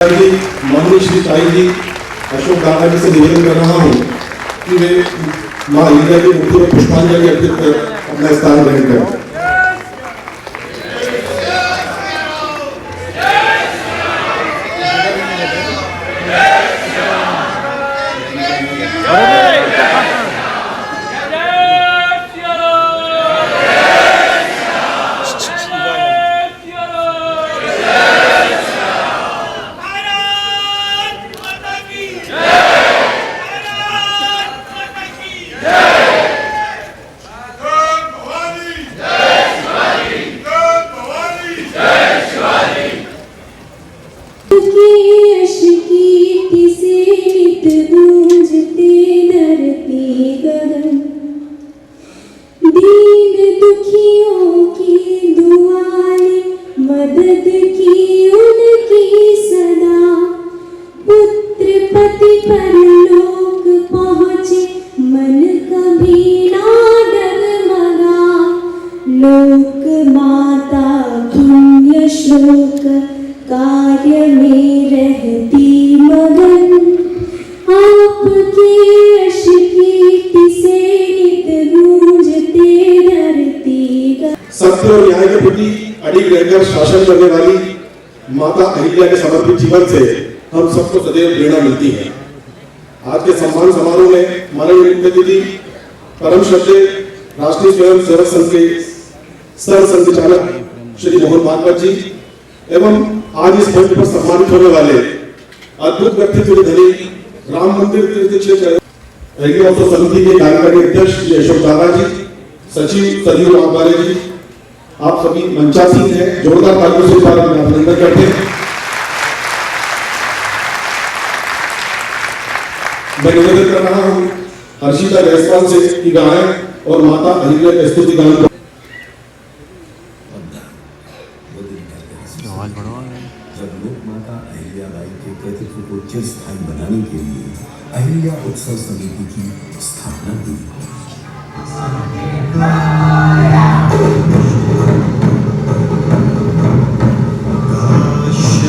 माननीय श्री ताई जी अशोक दादा जी से निवेदन कर रहा हूँ कि वे माँ अहिल्या की मूर्ति में पुष्पांजलि अर्पित कर अपना स्थान ग्रहण करें। मदद की उनकी सदा पुत्र पति परलोक पहुँचे मन कभी ना डगमगा लोक माता पुण्य श्लोक कार्य में रहती मगन आपके यश कीर्ति से नित गूंजते धरती गगन। सत्य और न्याय के प्रति अडिग रहकर शासन करने वाली माता अहिल्या के समर्पित जीवन से हम सबको सदैव प्रेरणा मिलती है। आज के सम्मान समारोह में माननीय मुख्य अतिथि परम श्रद्धेय राष्ट्रीय स्वयं सेवक संघ के सह संचालक श्री मोहन भागवत जी एवं आज इस मंच पर सम्मानित होने वाले अद्भुत व्यक्तित्व धनी राम मंदिर तीर्थ क्षेत्र अहिल्या उत्सव समिति के कार्यकारी अध्यक्ष श्री अशोक दादा जी, सचिव सरयू रामबारे जी, आप सभी मंचासीन हैं, जोरदार तालियों से अभिनंदन करते हैं। मैं निवेदन कर रहा हूँ हर्षिता जायसवाल से कि गायन और माता अहिल्या के स्तुति गान जब लोक माता अहिल्याबाई के कृतित्व को चिरस्थायी बनाने के लिए अहिल्या उत्सव समिति की स्थापना हुई।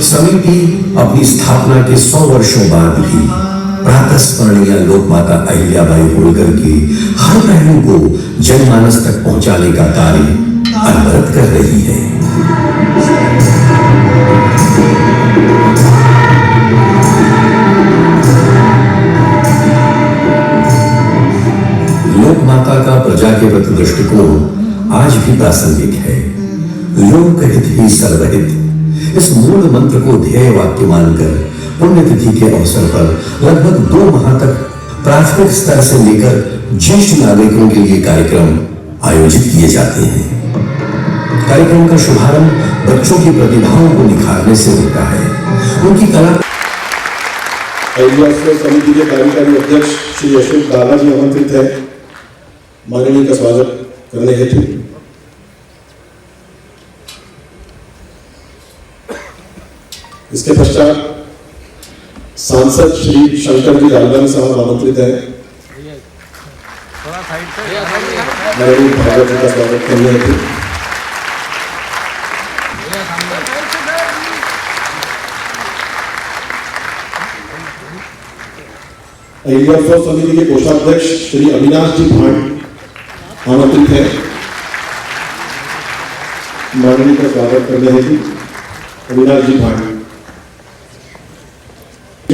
समिति अपनी स्थापना के 100 वर्षों बाद भी प्रातःस्मरणीय लोक माता अहिल्याबाई होलकर के हर पहलू को जनमानस तक पहुंचाने का कार्य अनवरत कर रही है। लोक माता का प्रजा के प्रति दृष्टिकोण आज भी प्रासंगिक है। लोक हित ही सर्वहित इस मूल मंत्र को ध्येय वाक्य मानकर पुण्यतिथि के अवसर पर लगभग 2 माह तक प्राथमिक स्तर से लेकर ज्येष्ठ नागरिकों के लिए कार्यक्रम आयोजित किए जाते हैं। कार्यक्रम का शुभारंभ बच्चों की प्रतिभाओं को निखारने से होता है। उनकी कला अहिल्या उत्सव समिति के कार्यकारी अध्यक्ष श्री अशोक दादा जी आमंत्रित है माननीय का स्वागत करने हेतु। इसके पश्चात सांसद श्री शंकर जी लालवानी साहब आमंत्रित है माननीय भागवत जी का स्वागत करने हेतु। अहिल्या उत्सव समिति के कोषाध्यक्ष श्री अविनाश जी भाट आमंत्रित है माननीय का स्वागत करने हेतु। अविनाश जी भाट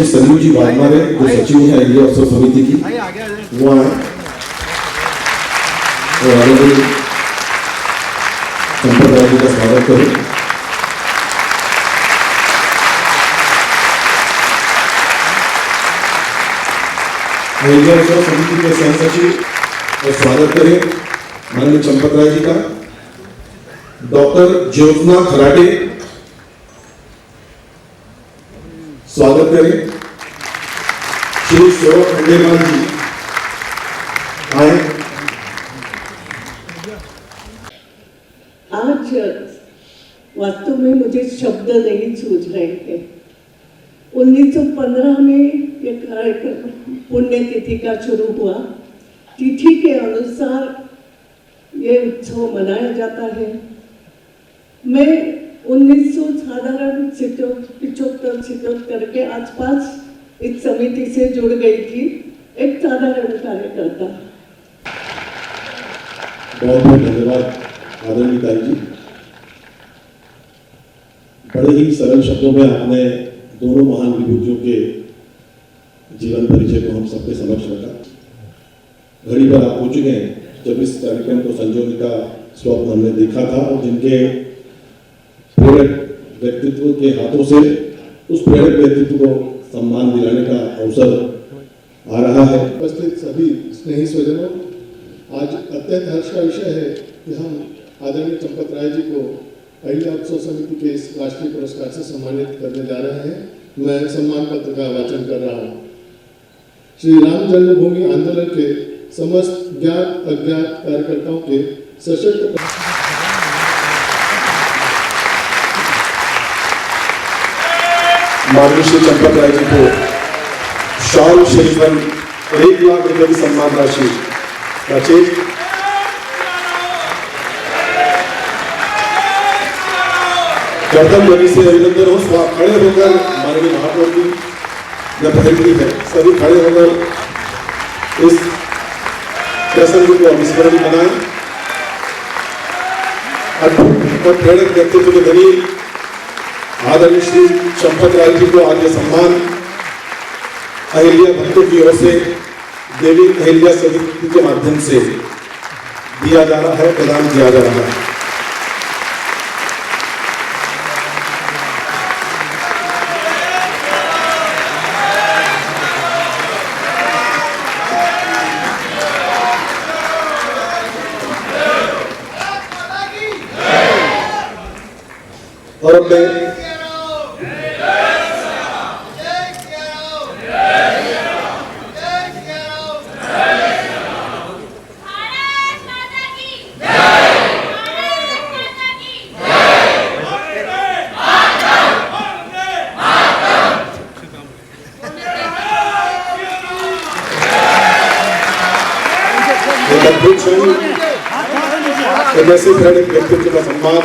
सरयू जी वाघमारे जो सचिव है अहिल्या उत्सव समिति की वो आए और आगे संप्रदाय जी का स्वागत करें। अहिल्या उत्सव समिति के सह सचिव और स्वागत करें माननीय चंपत राय जी का। डॉक्टर ज्योत्ना खराटे स्वागत करें। श्री सौरभ खंडेलवाल जी आए। आज वास्तव में मुझे शब्द नहीं सूझ रहे थे। 1915 में ये कार्यक्रम पुण्यतिथि का शुरू हुआ। तिथि के अनुसार ये उत्सव मनाया जाता है। मैं 1975 के आसपास इस समिति से जुड़ गई थी, एक साधारण कार्यकर्ता। बहुत बहुत धन्यवाद आदरणीय ताई जी। बड़े ही सरल शब्दों में आपने दोनों महान विभूतियों के जीवन परिचय को हम सबके समक्ष रखा। घड़ी पर आप पहुंच गए जब इस कार्यक्रम को संजोने का स्वप्न हमने देखा था और जिनके प्रेरक व्यक्तित्व के हाथों से उस प्रेरक व्यक्तित्व को सम्मान दिलाने का अवसर आ रहा है। उपस्थित सभी स्नेही स्वजनों, आज अत्यंत हर्ष का विषय है कि हम आदरणीय चंपत राय जी को अहिल्या उत्सव समिति के इस राष्ट्रीय पुरस्कार से सम्मानित करने जा रहे हैं। मैं सम्मान पत्र का वाचन कर रहा हूँ। श्री राम जन्मभूमि आंदोलन के समस्त ज्ञात अज्ञात कार्यकर्ताओं के सशक्त माननीय श्री चंपत राय जी को शॉल शेरवन 1 लाख रुपए की सम्मान राशि का चेक गर्दन से अभिनंदन हो। आप खड़े होकर माननीय महापौर की जब पहल की है, सभी खड़े होकर इस प्रसंग को अविस्मरणीय बनाएं। अद्भुत और प्रेरक व्यक्तित्व के धनी आदरणीय श्री चंपत राय जी को आज ये सम्मान अहिल्या भक्तों की ओर से देवी अहिल्या समिति के माध्यम से दिया जा रहा है, प्रदान किया जा रहा है। और अपने अद्भुत क्षण ऐसे प्रेरक व्यक्तित्व का सम्मान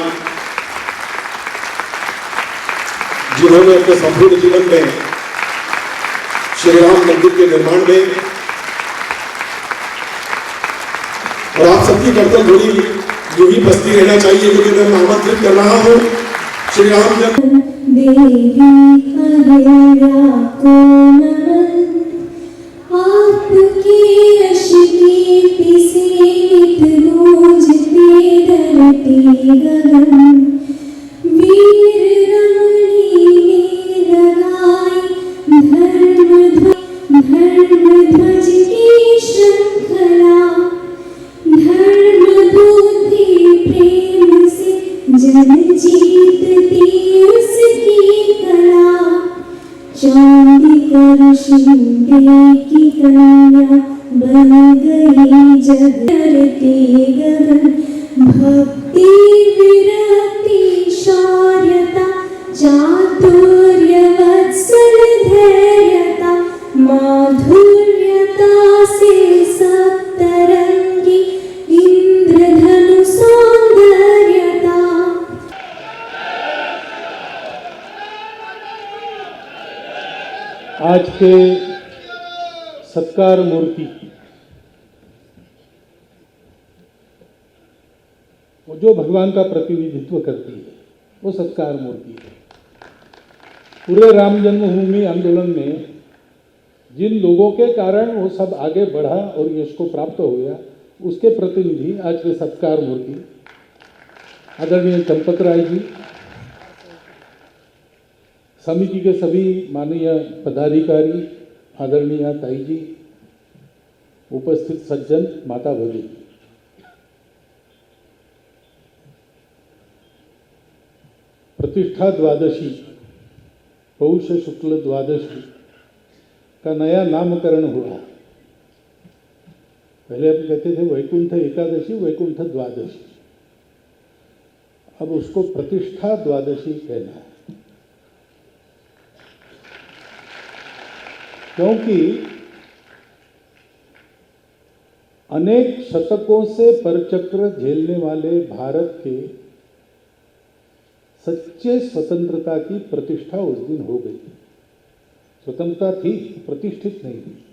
जिन्होंने अपने संपूर्ण जीवन में श्री राम मंदिर के निर्माण में और आप सबकी कर्तव्य घड़ी यूं ही बसती रहना चाहिए, क्योंकि मैं आमंत्रित कर रहा हूं श्री राम देवी अहिल्या को नमन, आपकी यश कीर्ति से नित गूंजते धरती गगन। वीर रमणी ने लगाई धर्म ध्वज की श्रृंखला, धर्म बुद्धि प्रेम से जन जीतती उसकी कला। चांदी कर शिंदे की कन्या बन गई जग धरती गगन। भक्ति विरक्ति शौर्यता चातुर्य वत्सल धैर्यता, माधुर्यता से सप्तरंगी इंद्रधनु सौंदर्यता। आज के सत्कार मूर्ति वो जो भगवान का प्रतिनिधित्व करती है वो सत्कार मूर्ति है। पूरे राम जन्मभूमि आंदोलन में जिन लोगों के कारण वो सब आगे बढ़ा और यश को प्राप्त हो गया, उसके प्रतिनिधि आज के सत्कार मूर्ति आदरणीय चंपत राय जी, समिति के सभी माननीय पदाधिकारी, आदरणीय ताई जी, उपस्थित सज्जन, माता भगिनी, प्रतिष्ठा द्वादशी, पौष शुक्ल द्वादशी का नया नामकरण हुआ। पहले हम कहते थे वैकुंठ एकादशी, वैकुंठ द्वादशी, अब उसको प्रतिष्ठा द्वादशी कहना है, क्योंकि अनेक शतकों से परचक्र झेलने वाले भारत के सच्चे स्वतंत्रता की प्रतिष्ठा उस दिन हो गई। स्वतंत्रता थी, प्रतिष्ठित नहीं थी,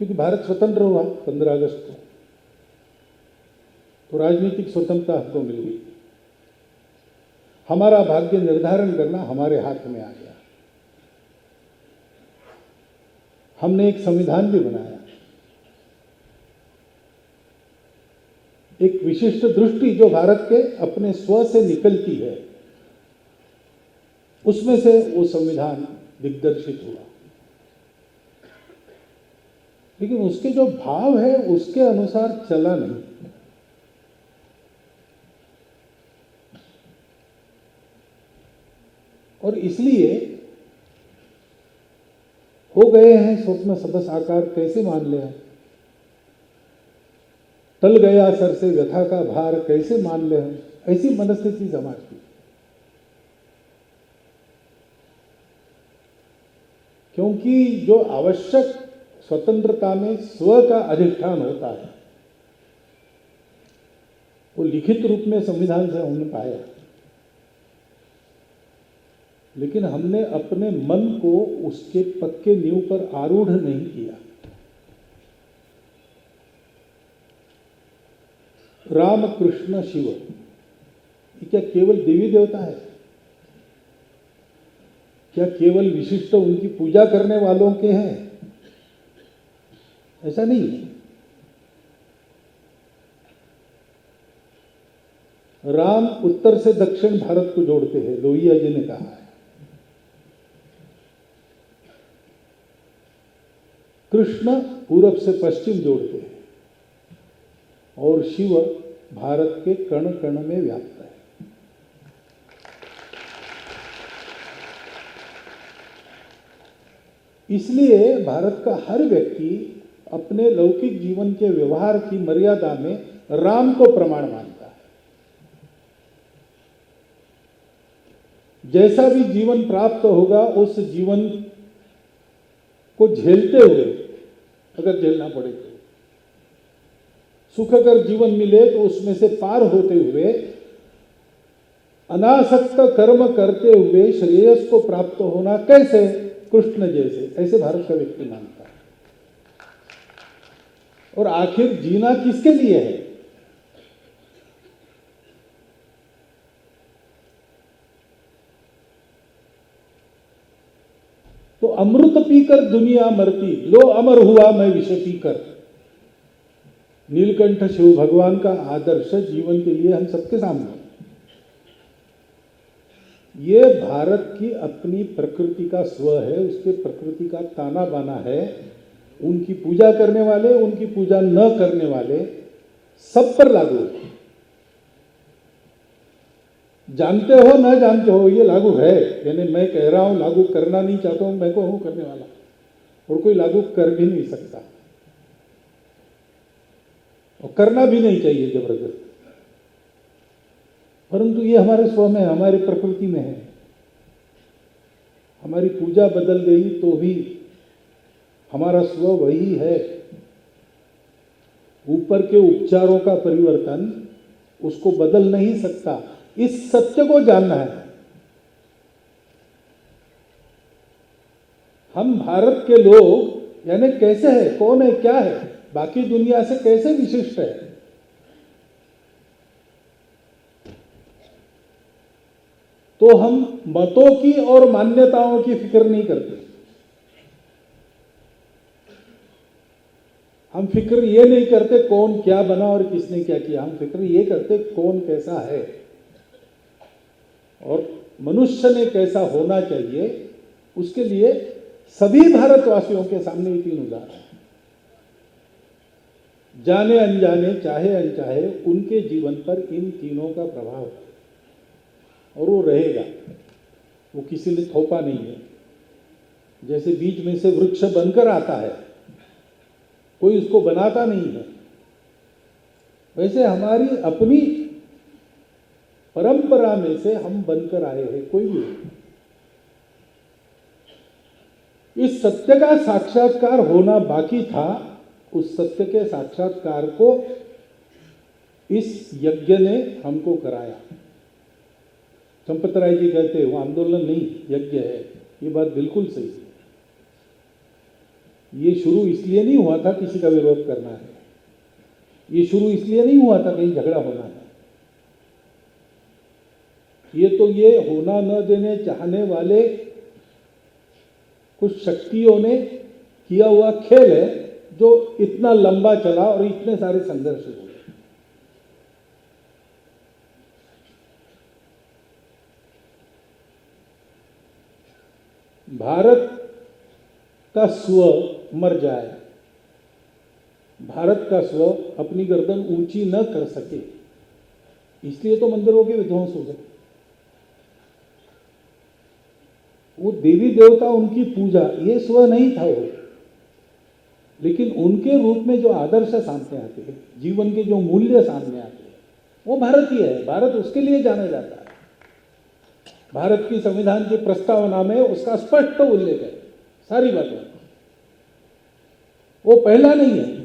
क्योंकि भारत स्वतंत्र हुआ 15 अगस्त को, तो राजनीतिक स्वतंत्रता हमको मिल गई। हमारा भाग्य निर्धारण करना हमारे हाथ में आ गया। हमने एक संविधान भी बनाया, एक विशिष्ट दृष्टि जो भारत के अपने स्व से निकलती है, उसमें से वो संविधान दिग्दर्शित हुआ। लेकिन उसके जो भाव है उसके अनुसार चला नहीं। और इसलिए हो गए हैं स्वप्न सबस आकार, कैसे मान ले, टल गया सर से व्यथा का भार, कैसे मान ले हम, ऐसी मनस्थिति समाज की। क्योंकि जो आवश्यक स्वतंत्रता में स्व का अधिष्ठान होता है, वो लिखित रूप में संविधान से हमने पाया, लेकिन हमने अपने मन को उसके पक्के नींव पर आरूढ़ नहीं किया। राम कृष्ण शिव, ये क्या केवल देवी देवता है? क्या केवल विशिष्ट उनकी पूजा करने वालों के हैं? ऐसा नहीं है। राम उत्तर से दक्षिण भारत को जोड़ते हैं, लोहिया जी ने कहा है। कृष्ण पूरब से पश्चिम जोड़ते हैं, और शिव भारत के कण कण में व्याप्त है। इसलिए भारत का हर व्यक्ति अपने लौकिक जीवन के व्यवहार की मर्यादा में राम को प्रमाण मानता है। जैसा भी जीवन प्राप्त होगा, उस जीवन को झेलते हुए, अगर झेलना पड़े तो, सुखकर जीवन मिले तो उसमें से पार होते हुए, अनासक्त कर्म करते हुए श्रेयस को प्राप्त होना कैसे? कृष्ण जैसे, ऐसे भारत का व्यक्ति मानता है। और आखिर जीना किसके लिए है? तो अमृत पीकर दुनिया मरती, लो अमर हुआ मैं विष पीकर। नीलकंठ शिव भगवान का आदर्श जीवन के लिए हम सबके सामने। ये भारत की अपनी प्रकृति का स्व है, उसके प्रकृति का ताना बाना है। उनकी पूजा करने वाले, उनकी पूजा न करने वाले, सब पर लागू है। जानते हो न जानते हो, ये लागू है। यानी मैं कह रहा हूं, लागू करना नहीं चाहता हूं, मैं को हूं करने वाला, और कोई लागू कर भी नहीं सकता, और करना भी नहीं चाहिए जबरदस्ती। परंतु ये हमारे स्व में, हमारी प्रकृति में है। हमारी पूजा बदल गई तो भी हमारा स्व वही है। ऊपर के उपचारों का परिवर्तन उसको बदल नहीं सकता। इस सत्य को जानना है। हम भारत के लोग यानी कैसे है, कौन है, क्या है, बाकी दुनिया से कैसे विशिष्ट है, तो हम मतों की और मान्यताओं की फिक्र नहीं करते। हम फिक्र ये नहीं करते कौन क्या बना और किसने क्या किया। हम फिक्र ये करते कौन कैसा है और मनुष्य ने कैसा होना चाहिए। उसके लिए सभी भारतवासियों के सामने ये 3 उदाहरण हैं। जाने अनजाने, चाहे अनचाहे, उनके जीवन पर इन तीनों का प्रभाव है और वो रहेगा। वो किसी ने थोपा नहीं है। जैसे बीज में से वृक्ष बनकर आता है, कोई उसको बनाता नहीं है, वैसे हमारी अपनी परंपरा में से हम बनकर आए हैं, कोई भी। इस सत्य का साक्षात्कार होना बाकी था। उस सत्य के साक्षात्कार को इस यज्ञ ने हमको कराया। चंपत राय जी कहते वो आंदोलन नहीं यज्ञ है, ये बात बिल्कुल सही है। ये शुरू इसलिए नहीं हुआ था किसी का विरोध करना है, ये शुरू इसलिए नहीं हुआ था कहीं झगड़ा होना है, ये होना न देने चाहने वाले कुछ शक्तियों ने किया हुआ खेल है जो इतना लंबा चला और इतने सारे संघर्ष हुए। भारत का स्व मर जाए, भारत का स्व अपनी गर्दन ऊंची न कर सके, इसलिए तो मंदिरों के विध्वंस हो गए। वो देवी देवता उनकी पूजा, ये स्व नहीं था वो, लेकिन उनके रूप में जो आदर्श सामने आते हैं, जीवन के जो मूल्य सामने आते हैं, वो भारतीय है। भारत उसके लिए जाना जाता है। भारत की संविधान की प्रस्तावना में उसका स्पष्ट उल्लेख है सारी बातें। वो पहला नहीं है।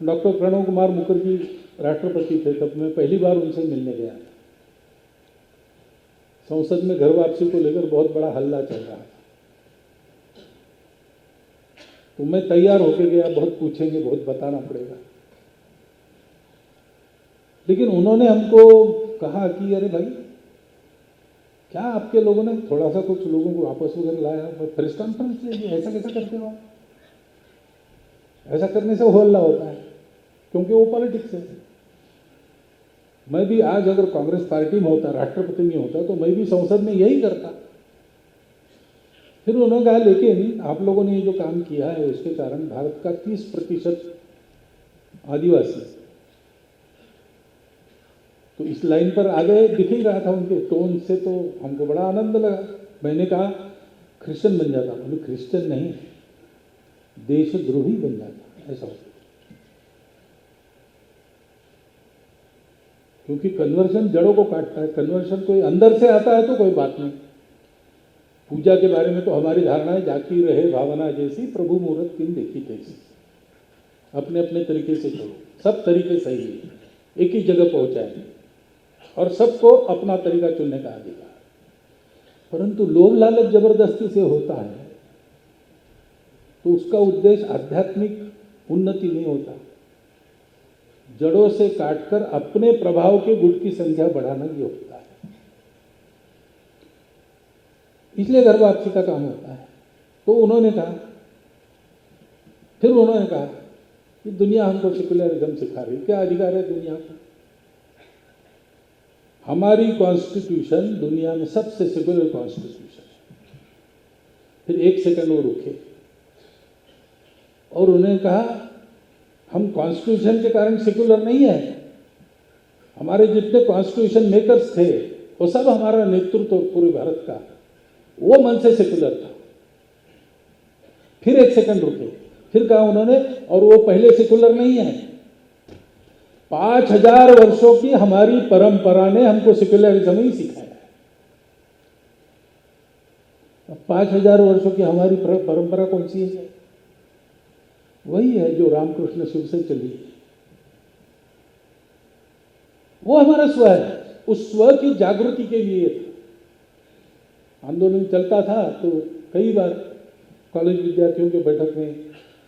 डॉक्टर प्रणब कुमार मुखर्जी राष्ट्रपति थे, तब मैं पहली बार उनसे मिलने गया। संसद में घर वापसी को लेकर बहुत बड़ा हल्ला चल रहा था, तो मैं तैयार होकर गया। बहुत पूछेंगे, बहुत बताना पड़ेगा, लेकिन उन्होंने हमको कहा कि अरे भाई, क्या आपके लोगों ने थोड़ा सा कुछ लोगों को वापस वगैरह लाया, प्रेस कॉन्फ्रेंस ले ली, ऐसा कैसा करते हो? ऐसा करने से हल्ला होता है, क्योंकि वो पॉलिटिक्स है। मैं भी आज अगर कांग्रेस पार्टी में होता, राष्ट्रपति में होता, तो मैं भी संसद में यही करता। फिर उन्होंने कहा लेकिन आप लोगों ने ये जो काम किया है उसके कारण भारत का 30% आदिवासी, तो इस लाइन पर आ गए। दिख ही रहा था उनके टोन से, तो हमको बड़ा आनंद लगा। मैंने कहा क्रिश्चियन बन जाता, बोले क्रिश्चियन नहीं, देशद्रोही बन जाता, ऐसा होता। क्योंकि कन्वर्शन जड़ों को काटता है। कन्वर्शन कोई अंदर से आता है तो कोई बात नहीं। पूजा के बारे में तो हमारी धारणा है, जाकी रहे भावना जैसी, प्रभु मुहूर्त किन देखी कैसी। अपने अपने तरीके से करो, सब तरीके सही है, एक ही जगह पहुंचाए और सबको अपना तरीका चुनने का अधिकार। परंतु लोभ लालच जबरदस्ती से होता है तो उसका उद्देश्य आध्यात्मिक उन्नति नहीं होता, जड़ों से काटकर अपने प्रभाव के गुट की संख्या बढ़ाना ही होता है। इसलिए घर वापसी का काम होता है। तो उन्होंने कहा, फिर उन्होंने कहा कि दुनिया हमको सेक्युलरिज्म सिखा रही, क्या अधिकार है दुनिया को? हमारी कॉन्स्टिट्यूशन दुनिया में सबसे सेक्युलर कॉन्स्टिट्यूशन है। फिर एक सेकंड वो रुके और उन्होंने कहा हम कॉन्स्टिट्यूशन के कारण सेक्युलर नहीं है, हमारे जितने कॉन्स्टिट्यूशन मेकर्स थे वो सब, हमारा नेतृत्व पूरे भारत का, वो मन से सेक्युलर था। फिर एक सेकंड रुके, फिर कहा उन्होंने, और वो पहले सेक्युलर नहीं है। 5000 वर्षों की हमारी परंपरा ने हमको सेक्युलरिज्म ही सिखाया है। 5000 वर्षों की हमारी परंपरा कौन सी है? वही है जो रामकृष्ण शिव से चली है। वो हमारा स्व है, उस स्व की जागृति के लिए आंदोलन चलता था। तो कई बार कॉलेज विद्यार्थियों के बैठक में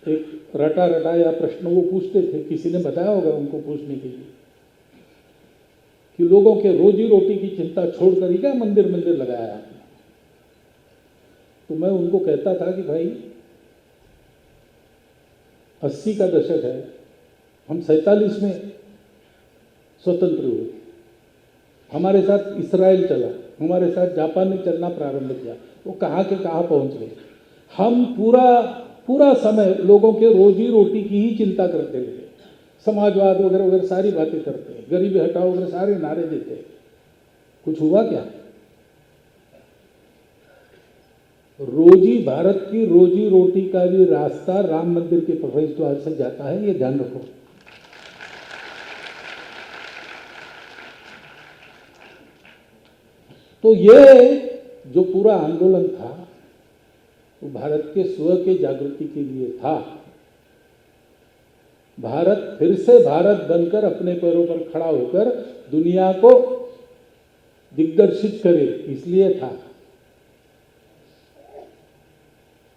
एक रटा रटाया प्रश्न वो पूछते थे, किसी ने बताया होगा उनको पूछने के लिए, कि लोगों के रोजी रोटी की चिंता छोड़कर ही क्या मंदिर मंदिर लगाया आपने? तो मैं उनको कहता था कि भाई 80 का दशक है, हम 47 में स्वतंत्र हुए, हमारे साथ इसराइल चला, हमारे साथ जापान ने चलना प्रारंभ किया, वो कहाँ के कहाँ पहुँच गए। हम पूरा समय लोगों के रोजी रोटी की ही चिंता करते रहे, समाजवाद वगैरह वगैरह सारी बातें करते हैं, गरीबी हटाओ वगैरह सारे नारे देते हैं। कुछ हुआ क्या? भारत की रोजी रोटी का भी रास्ता राम मंदिर के प्रवेश द्वार से जाता है, ये ध्यान रखो। तो ये जो पूरा आंदोलन था वो भारत के स्व के जागृति के लिए था। भारत फिर से भारत बनकर अपने पैरों पर खड़ा होकर दुनिया को दिग्दर्शित करे, इसलिए था।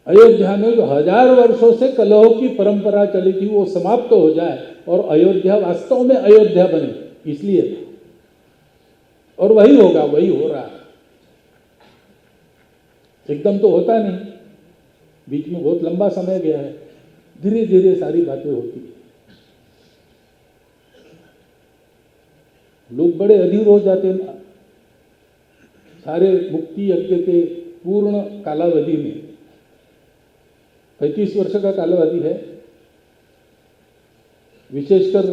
अयोध्या में जो 1000 वर्षों से कलहों की परंपरा चली थी वो समाप्त हो जाए और अयोध्या वास्तव में अयोध्या बने, इसलिए था। और वही होगा, वही हो रहा है। एकदम तो होता नहीं, बीच में बहुत लंबा समय गया है, धीरे धीरे सारी बातें होती है। लोग बड़े अधीर हो जाते हैं सारे मुक्ति यज्ञ के पूर्ण कालावधि में। 35 वर्ष का कालावधि है, विशेषकर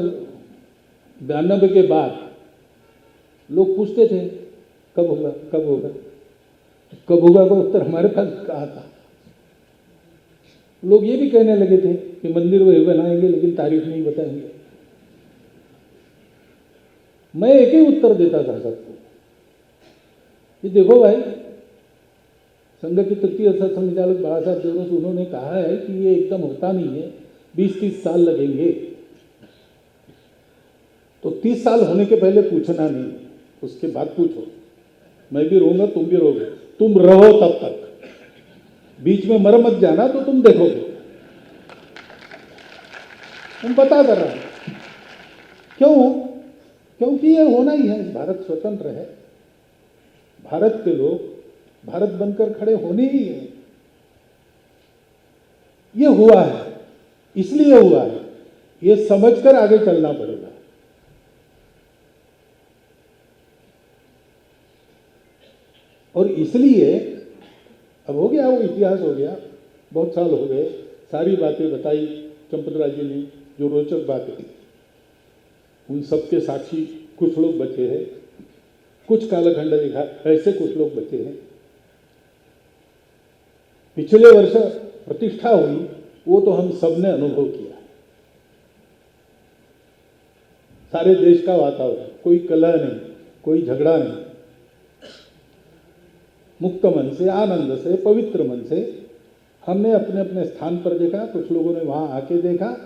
92 के बाद लोग पूछते थे कब होगा कब होगा कब होगा का उत्तर हमारे पास कहा था। लोग ये भी कहने लगे थे कि मंदिर वही बनाएंगे लेकिन तारीख नहीं बताएंगे। मैं एक ही उत्तर देता था सबको कि देखो भाई, संघ के तृतीय संचालक बाला साहब देवरस उन्होंने कहा है कि ये एकदम होता नहीं है, 20-30 साल लगेंगे। तो 30 साल होने के पहले पूछना नहीं, उसके बाद पूछो। मैं भी रहूंगा, तुम भी रहोगे, तुम रहो तब तक, बीच में मर मत जाना तो तुम देखोगे। तुम बता कर रहा हूं क्यों? क्योंकि ये होना ही है। भारत स्वतंत्र है, भारत के लोग भारत बनकर खड़े होने ही है। ये हुआ है, इसलिए हुआ है, ये समझकर आगे चलना पड़ेगा। और इसलिए अब हो गया, वो इतिहास हो गया, बहुत साल हो गए, सारी बातें बताई चंपतराय जी ने, जो रोचक बातें थी उन सबके साक्षी कुछ लोग बचे हैं, कुछ कालखंड दिखा ऐसे कुछ लोग बचे हैं। पिछले वर्ष प्रतिष्ठा हुई, वो तो हम सब ने अनुभव किया। सारे देश का वातावरण, कोई कलह नहीं, कोई झगड़ा नहीं, मुक्त मन से, आनंद से, पवित्र मन से हमने अपने अपने स्थान पर देखा। कुछ लोगों ने वहां आके देखा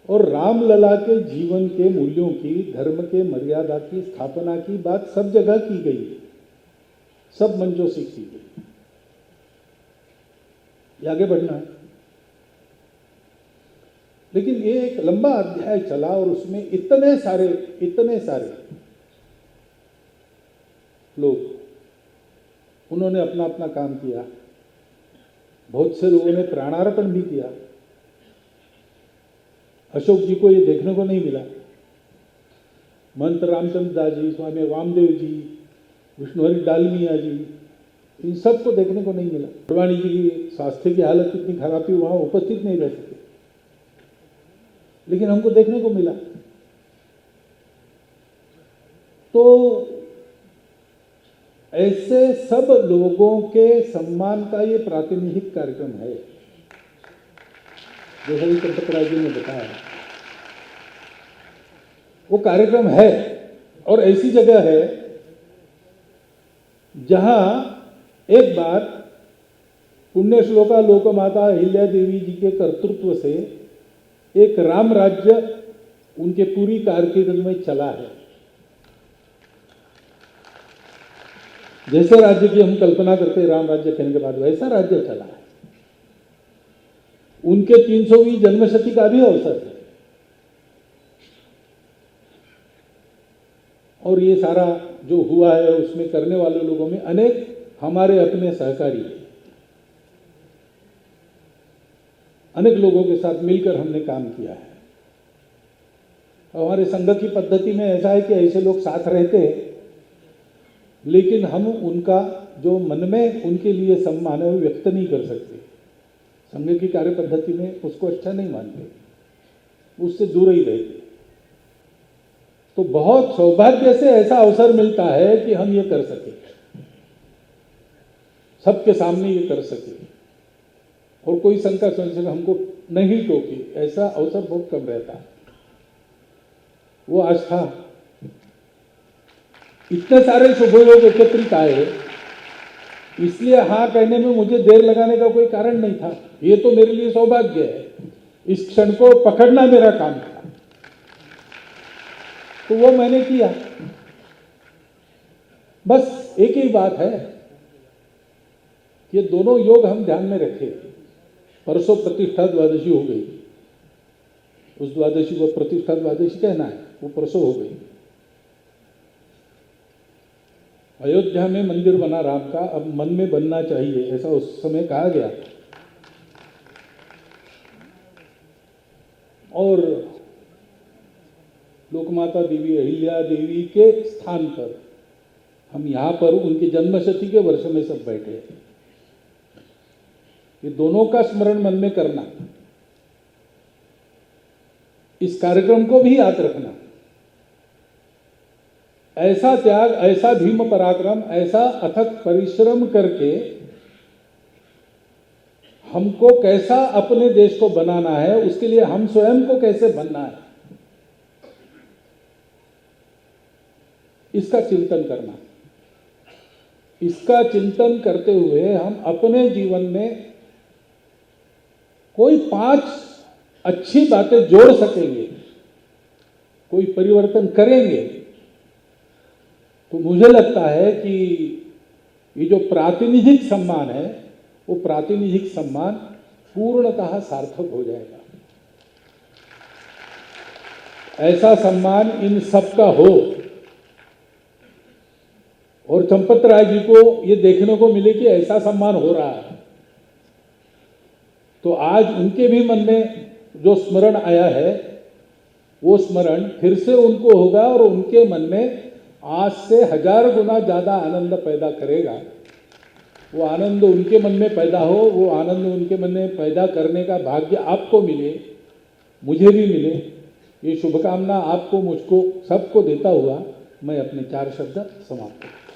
और रामलला के जीवन के मूल्यों की, धर्म के मर्यादा की स्थापना की बात सब जगह की गई, सब मंचों से की गई। ये आगे बढ़ना है। लेकिन ये एक लंबा अध्याय चला और उसमें इतने सारे लोग उन्होंने अपना अपना काम किया। बहुत से लोगों ने प्राणार्पण भी किया। अशोक जी को ये देखने को नहीं मिला। महंत रामचंद्र दास जी, स्वामी वामदेव जी, विष्णुहरि डालमिया जी, इन सबको देखने को नहीं मिला। परवाणी जी की स्वास्थ्य की हालत इतनी खराब थी, वहां उपस्थित नहीं रह सके, लेकिन हमको देखने को मिला। तो ऐसे सब लोगों के सम्मान का ये प्रातिनिधिक कार्यक्रम है, जैसा कि चंपतराय जी ने बताया। वो कार्यक्रम है और ऐसी जगह है जहां एक बार पुण्य श्लोका लोकमाता अहिल्या देवी जी के कर्तृत्व से एक राम राज्य उनके पूरी कारकिर्द में चला है। जैसे राज्य की हम कल्पना करते हैं राम राज्य कहने के बाद, वैसा राज्य चला है। उनके 300वीं जन्मशती का भी अवसर है। और ये सारा जो हुआ है उसमें करने वाले लोगों में अनेक हमारे अपने सहकारी हैं। अनेक लोगों के साथ मिलकर हमने काम किया है। हमारे संघ की पद्धति में ऐसा है कि ऐसे लोग साथ रहते हैं, लेकिन हम उनका जो मन में उनके लिए सम्मान है वो व्यक्त नहीं कर सकते। संघ की कार्य पद्धति में उसको अच्छा नहीं मानते, उससे दूर ही रहते। तो बहुत सौभाग्य से ऐसा अवसर मिलता है कि हम ये कर सके, सबके सामने ये कर सके और कोई शंका संशय हमको नहीं टोके, ऐसा अवसर बहुत कम रहता है। वो आस्था, इतने सारे शुभ लोग एकत्रित आए, इसलिए हाँ कहने में मुझे देर लगाने का कोई कारण नहीं था। ये तो मेरे लिए सौभाग्य है इस क्षण को पकड़ना मेरा काम था, तो वो मैंने किया। बस एक ही बात है, ये दोनों योग हम ध्यान में रखें। परसों प्रतिष्ठा द्वादशी हो गई, उस द्वादशी को प्रतिष्ठा द्वादशी कहना है, वो परसों हो गई। अयोध्या में मंदिर बना राम का, अब मन में बनना चाहिए, ऐसा उस समय कहा गया। और लोकमाता देवी अहिल्या देवी के स्थान पर हम यहाँ पर उनकी जन्मशती के वर्ष में सब बैठे हैं। ये दोनों का स्मरण मन में करना, इस कार्यक्रम को भी याद रखना। ऐसा त्याग, ऐसा भीम पराक्रम, ऐसा अथक परिश्रम करके हमको कैसा अपने देश को बनाना है, उसके लिए हम स्वयं को कैसे बनना है, इसका चिंतन करना। इसका चिंतन करते हुए हम अपने जीवन में कोई 5 अच्छी बातें जोड़ सकेंगे, कोई परिवर्तन करेंगे, तो मुझे लगता है कि ये जो प्रातिनिधिक सम्मान है, वो प्रातिनिधिक सम्मान पूर्णतः सार्थक हो जाएगा। ऐसा सम्मान इन सबका हो और चंपत राय जी को ये देखने को मिले कि ऐसा सम्मान हो रहा है, तो आज उनके भी मन में जो स्मरण आया है, वो स्मरण फिर से उनको होगा और उनके मन में आज से 1000 गुना ज़्यादा आनंद पैदा करेगा। वो आनंद उनके मन में पैदा हो, वो आनंद उनके मन में पैदा करने का भाग्य आपको मिले, मुझे भी मिले। ये शुभकामना आपको, मुझको, सबको देता हुआ मैं अपने 4 शब्द समाप्त करता हूं।